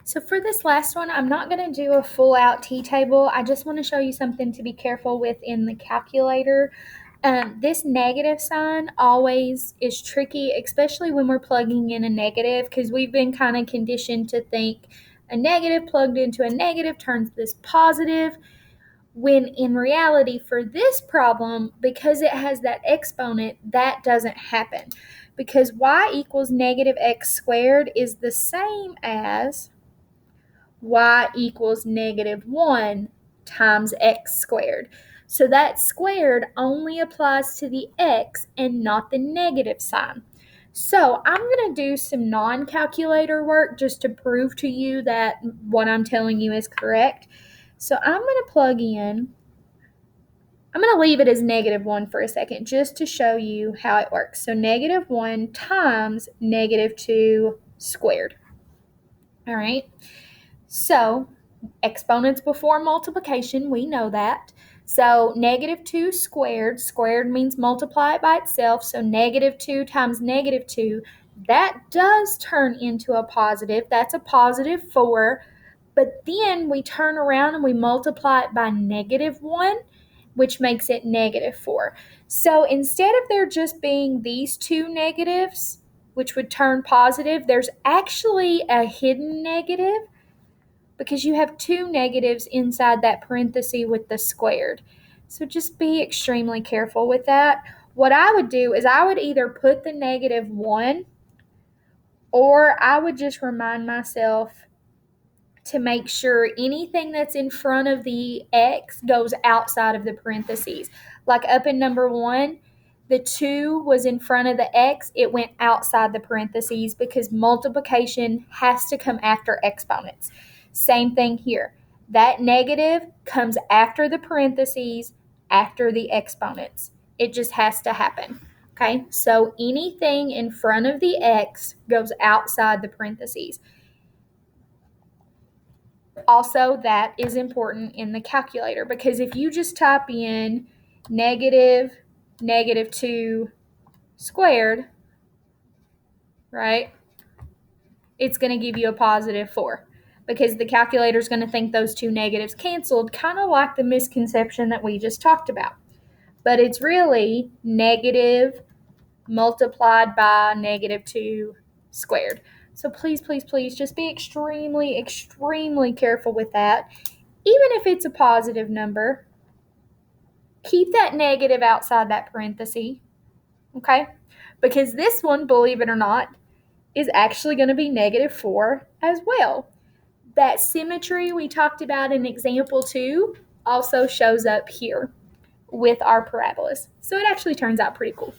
So for this last one, I'm not going to do a full out t-table. I just want to show you something to be careful with in the calculator. This negative sign always is tricky, especially when we're plugging in a negative, because we've been kind of conditioned to think a negative plugged into a negative turns this positive, when in reality for this problem, because it has that exponent, that doesn't happen. Because y equals negative x squared is the same as y equals negative 1 times x squared. So that squared only applies to the x and not the negative sign. So I'm going to do some non-calculator work just to prove to you that what I'm telling you is correct. So I'm going to plug in, I'm going to leave it as negative 1 for a second just to show you how it works. So negative 1 times negative 2 squared. All right. So exponents before multiplication, we know that. So negative 2 squared, squared means multiply it by itself, so negative 2 times negative 2, that does turn into a positive. That's a positive 4, but then we turn around and we multiply it by negative 1, which makes it negative 4. So instead of there just being these two negatives, which would turn positive, there's actually a hidden negative, because you have two negatives inside that parenthesis with the squared. So just be extremely careful with that. What I would do is I would either put the negative 1, or I would just remind myself to make sure anything that's in front of the x goes outside of the parentheses. Like up in number 1, the 2 was in front of the x, it went outside the parentheses because multiplication has to come after exponents. Same thing here. That negative comes after the parentheses, after the exponents. It just has to happen. Okay, so anything in front of the x goes outside the parentheses. Also, that is important in the calculator, because if you just type in negative 2 squared, right, it's going to give you a positive 4, because the calculator is going to think those two negatives canceled, kind of like the misconception that we just talked about. But it's really negative multiplied by negative 2 squared. So please, please, please just be extremely, extremely careful with that. Even if it's a positive number, keep that negative outside that parenthesis, okay? Because this one, believe it or not, is actually going to be negative 4 as well. That symmetry we talked about in example 2 also shows up here with our parabolas. So it actually turns out pretty cool.